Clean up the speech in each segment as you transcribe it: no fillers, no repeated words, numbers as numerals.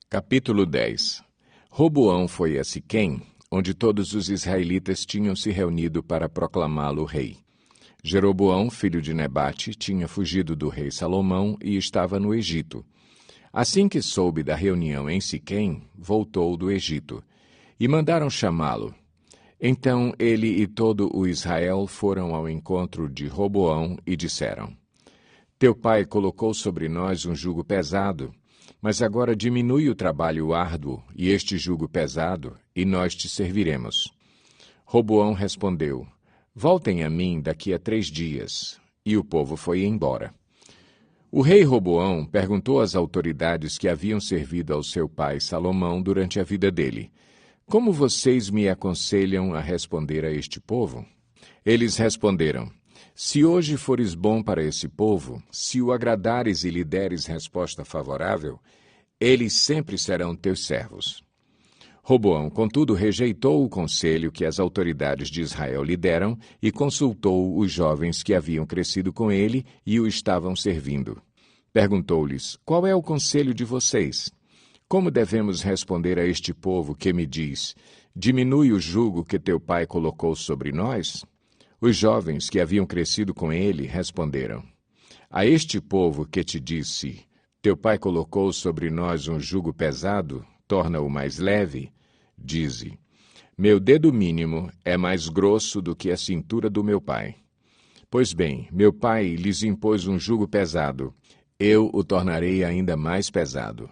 Capítulo 10. Roboão foi a Siquém, onde todos os israelitas tinham se reunido para proclamá-lo rei. Jeroboão, filho de Nebate, tinha fugido do rei Salomão e estava no Egito. Assim que soube da reunião em Siquém, voltou do Egito. E mandaram chamá-lo. Então ele e todo o Israel foram ao encontro de Roboão e disseram: Teu pai colocou sobre nós um jugo pesado, mas agora diminui o trabalho árduo e este jugo pesado, e nós te serviremos. Roboão respondeu: Voltem a mim daqui a 3 dias. E o povo foi embora. O rei Roboão perguntou às autoridades que haviam servido ao seu pai Salomão durante a vida dele: Como vocês me aconselham a responder a este povo? Eles responderam: Se hoje fores bom para esse povo, se o agradares e lhe deres resposta favorável, eles sempre serão teus servos. Roboão, contudo, rejeitou o conselho que as autoridades de Israel lhe deram e consultou os jovens que haviam crescido com ele e o estavam servindo. Perguntou-lhes: Qual é o conselho de vocês? Como devemos responder a este povo que me diz: Diminui o jugo que teu pai colocou sobre nós? Os jovens que haviam crescido com ele responderam: A este povo que te disse: Teu pai colocou sobre nós um jugo pesado, torna-o mais leve, dize: Meu dedo mínimo é mais grosso do que a cintura do meu pai. Pois bem, meu pai lhes impôs um jugo pesado, eu o tornarei ainda mais pesado.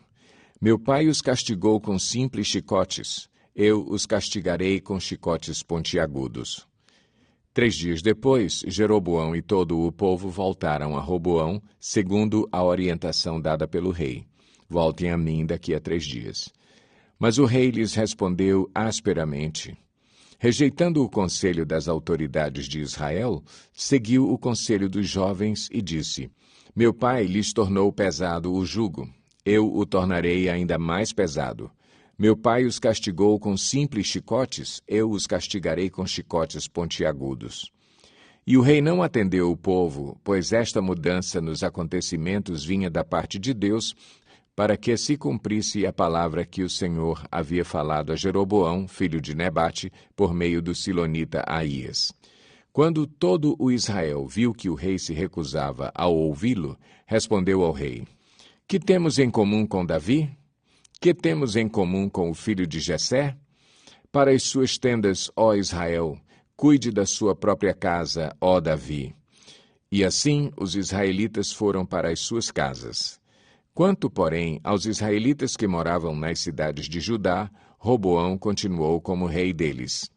Meu pai os castigou com simples chicotes, eu os castigarei com chicotes pontiagudos. 3 dias depois, Jeroboão e todo o povo voltaram a Roboão, segundo a orientação dada pelo rei. Voltem a mim daqui a 3 dias. Mas o rei lhes respondeu asperamente. Rejeitando o conselho das autoridades de Israel, seguiu o conselho dos jovens e disse: Meu pai lhes tornou pesado o jugo, eu o tornarei ainda mais pesado. Meu pai os castigou com simples chicotes, eu os castigarei com chicotes pontiagudos. E o rei não atendeu o povo, pois esta mudança nos acontecimentos vinha da parte de Deus, para que se cumprisse a palavra que o Senhor havia falado a Jeroboão, filho de Nebate, por meio do silonita Aías. Quando todo o Israel viu que o rei se recusava a ouvi-lo, respondeu ao rei: Que temos em comum com Davi? Que temos em comum com o filho de Jessé? Para as suas tendas, ó Israel, cuide da sua própria casa, ó Davi. E assim os israelitas foram para as suas casas. Quanto, porém, aos israelitas que moravam nas cidades de Judá, Roboão continuou como rei deles.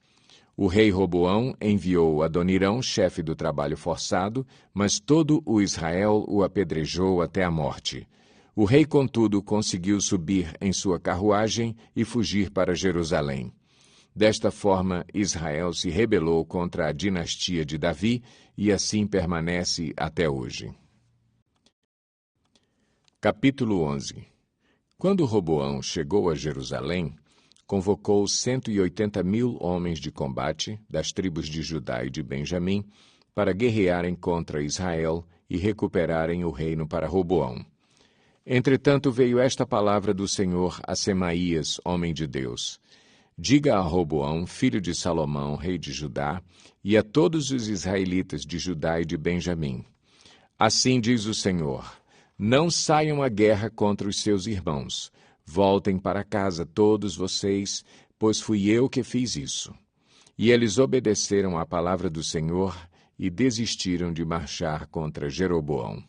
O rei Roboão enviou Adonirão, chefe do trabalho forçado, mas todo o Israel o apedrejou até a morte. O rei, contudo, conseguiu subir em sua carruagem e fugir para Jerusalém. Desta forma, Israel se rebelou contra a dinastia de Davi e assim permanece até hoje. Capítulo 11. Quando Roboão chegou a Jerusalém, convocou 180.000 homens de combate das tribos de Judá e de Benjamim para guerrearem contra Israel e recuperarem o reino para Roboão. Entretanto, veio esta palavra do Senhor a Semaías, homem de Deus. Diga a Roboão, filho de Salomão, rei de Judá, e a todos os israelitas de Judá e de Benjamim. Assim diz o Senhor: Não saiam à guerra contra os seus irmãos. Voltem para casa todos vocês, pois fui eu que fiz isso. E eles obedeceram à palavra do Senhor e desistiram de marchar contra Jeroboão.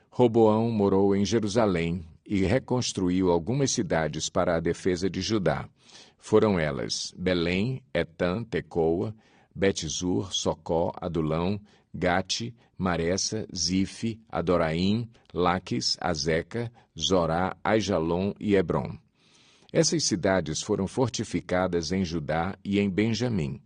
Roboão morou em Jerusalém e reconstruiu algumas cidades para a defesa de Judá. Foram elas Belém, Etã, Tecoa, Bet-zur, Socó, Adulão, Gate, Maressa, Zife, Adoraim, Laques, Azeca, Zorá, Aijalon e Hebrom. Essas cidades foram fortificadas em Judá e em Benjamim.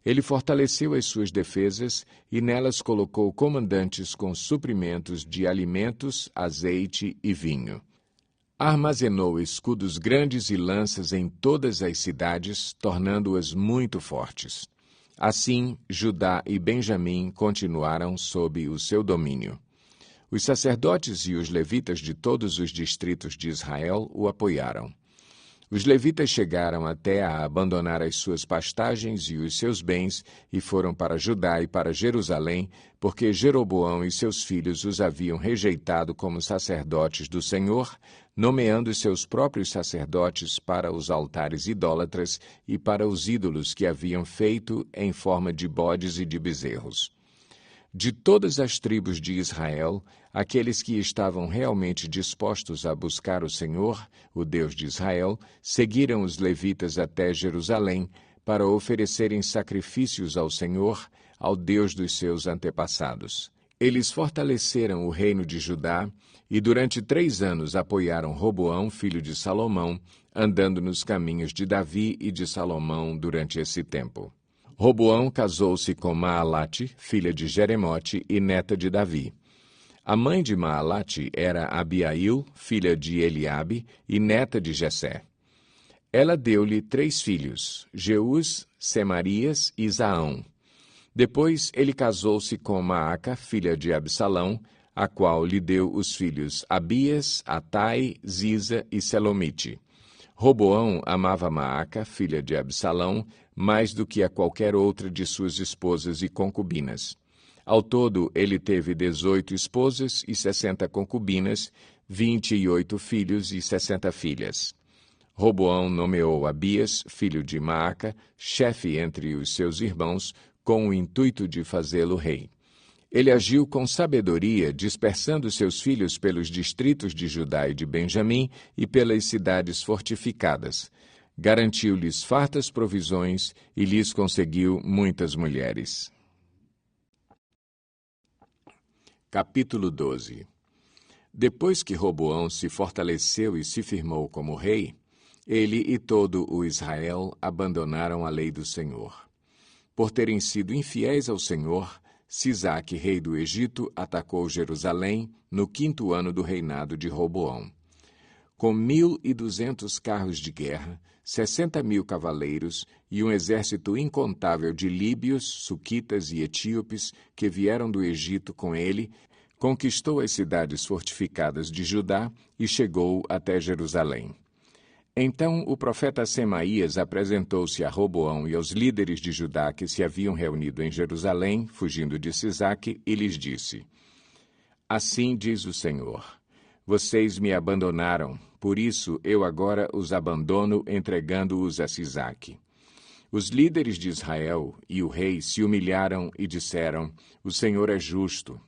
Ele fortaleceu as suas defesas e nelas colocou comandantes com suprimentos de alimentos, azeite e vinho. Armazenou escudos grandes e lanças em todas as cidades, tornando-as muito fortes. Assim, Judá e Benjamim continuaram sob o seu domínio. Os sacerdotes e os levitas de todos os distritos de Israel o apoiaram. Os levitas chegaram até a abandonar as suas pastagens e os seus bens e foram para Judá e para Jerusalém, porque Jeroboão e seus filhos os haviam rejeitado como sacerdotes do Senhor, nomeando seus próprios sacerdotes para os altares idólatras e para os ídolos que haviam feito em forma de bodes e de bezerros. De todas as tribos de Israel, aqueles que estavam realmente dispostos a buscar o Senhor, o Deus de Israel, seguiram os levitas até Jerusalém para oferecerem sacrifícios ao Senhor, ao Deus dos seus antepassados. Eles fortaleceram o reino de Judá e durante 3 anos apoiaram Roboão, filho de Salomão, andando nos caminhos de Davi e de Salomão durante esse tempo. Roboão casou-se com Maalate, filha de Jeremote e neta de Davi. A mãe de Maalate era Abiail, filha de Eliabe e neta de Jessé. Ela deu-lhe 3 filhos, Jeús, Semarias e Zaão. Depois ele casou-se com Maaca, filha de Absalão, a qual lhe deu os filhos Abias, Atai, Ziza e Selomite. Roboão amava Maaca, filha de Absalão, mais do que a qualquer outra de suas esposas e concubinas. Ao todo, ele teve 18 esposas e 60 concubinas, 28 filhos e 60 filhas. Roboão nomeou Abias, filho de Maaca, chefe entre os seus irmãos, com o intuito de fazê-lo rei. Ele agiu com sabedoria, dispersando seus filhos pelos distritos de Judá e de Benjamim e pelas cidades fortificadas. Garantiu-lhes fartas provisões e lhes conseguiu muitas mulheres. Capítulo 12. Depois que Roboão se fortaleceu e se firmou como rei, ele e todo o Israel abandonaram a lei do Senhor. Por terem sido infiéis ao Senhor, Sisaque, rei do Egito, atacou Jerusalém no 5º ano do reinado de Roboão. Com 1.200 carros de guerra, 60.000 cavaleiros e um exército incontável de líbios, suquitas e etíopes que vieram do Egito com ele, conquistou as cidades fortificadas de Judá e chegou até Jerusalém. Então o profeta Semaías apresentou-se a Roboão e aos líderes de Judá que se haviam reunido em Jerusalém, fugindo de Sisaque, e lhes disse: Assim diz o Senhor: Vocês me abandonaram, por isso eu agora os abandono, entregando-os a Sisaque. Os líderes de Israel e o rei se humilharam e disseram: O Senhor é justo.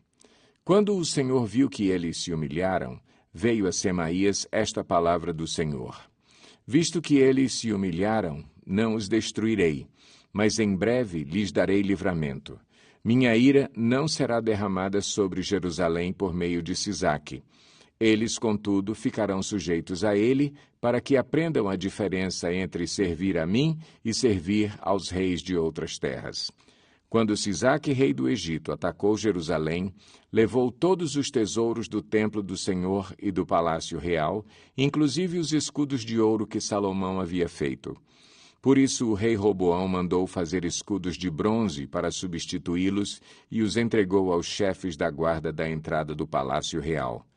Quando o Senhor viu que eles se humilharam, veio a Semaías esta palavra do Senhor: Visto que eles se humilharam, não os destruirei, mas em breve lhes darei livramento. Minha ira não será derramada sobre Jerusalém por meio de Sisaque. Eles, contudo, ficarão sujeitos a ele, para que aprendam a diferença entre servir a mim e servir aos reis de outras terras. Quando Sisaque, rei do Egito, atacou Jerusalém, levou todos os tesouros do templo do Senhor e do palácio real, inclusive os escudos de ouro que Salomão havia feito. Por isso o rei Roboão mandou fazer escudos de bronze para substituí-los e os entregou aos chefes da guarda da entrada do palácio real.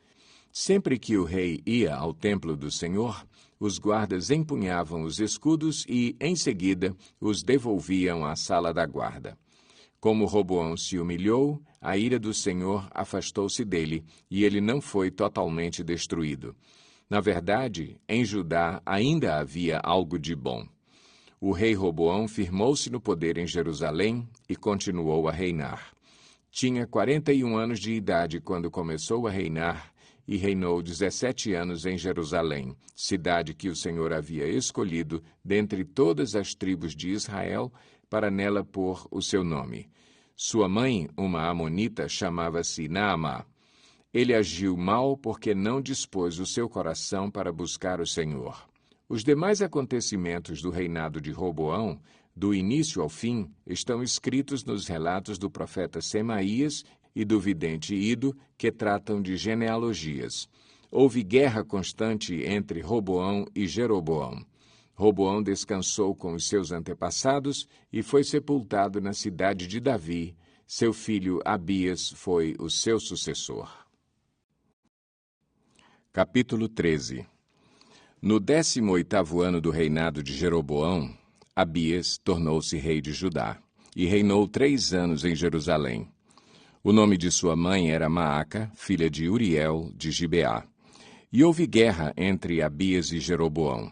Sempre que o rei ia ao templo do Senhor, os guardas empunhavam os escudos e, em seguida, os devolviam à sala da guarda. Como Roboão se humilhou, a ira do Senhor afastou-se dele, e ele não foi totalmente destruído. Na verdade, em Judá ainda havia algo de bom. O rei Roboão firmou-se no poder em Jerusalém e continuou a reinar. Tinha 41 anos de idade quando começou a reinar e reinou 17 anos em Jerusalém, cidade que o Senhor havia escolhido dentre todas as tribos de Israel para nela pôr o seu nome. Sua mãe, uma amonita, chamava-se Naamá. Ele agiu mal porque não dispôs o seu coração para buscar o Senhor. Os demais acontecimentos do reinado de Roboão, do início ao fim, estão escritos nos relatos do profeta Semaías e do vidente Ido, que tratam de genealogias. Houve guerra constante entre Roboão e Jeroboão. Roboão descansou com os seus antepassados e foi sepultado na cidade de Davi. Seu filho Abias foi o seu sucessor. Capítulo 13. No 18º ano do reinado de Jeroboão, Abias tornou-se rei de Judá, e reinou 3 anos em Jerusalém. O nome de sua mãe era Maaca, filha de Uriel, de Gibeá. E houve guerra entre Abias e Jeroboão.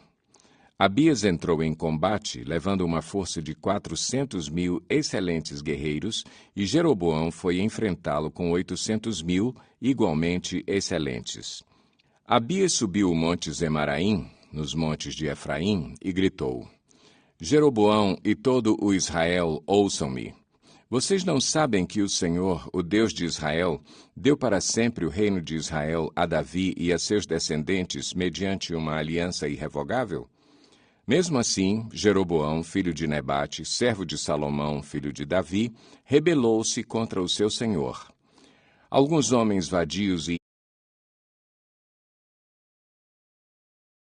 Abias entrou em combate, levando uma força de 400.000 excelentes guerreiros, e Jeroboão foi enfrentá-lo com 800.000, igualmente excelentes. Abias subiu o monte Zemaraim, nos montes de Efraim, e gritou: Jeroboão e todo o Israel, ouçam-me. Vocês não sabem que o Senhor, o Deus de Israel, deu para sempre o reino de Israel a Davi e a seus descendentes mediante uma aliança irrevogável? Mesmo assim, Jeroboão, filho de Nebate, servo de Salomão, filho de Davi, rebelou-se contra o seu senhor. Alguns homens vadios e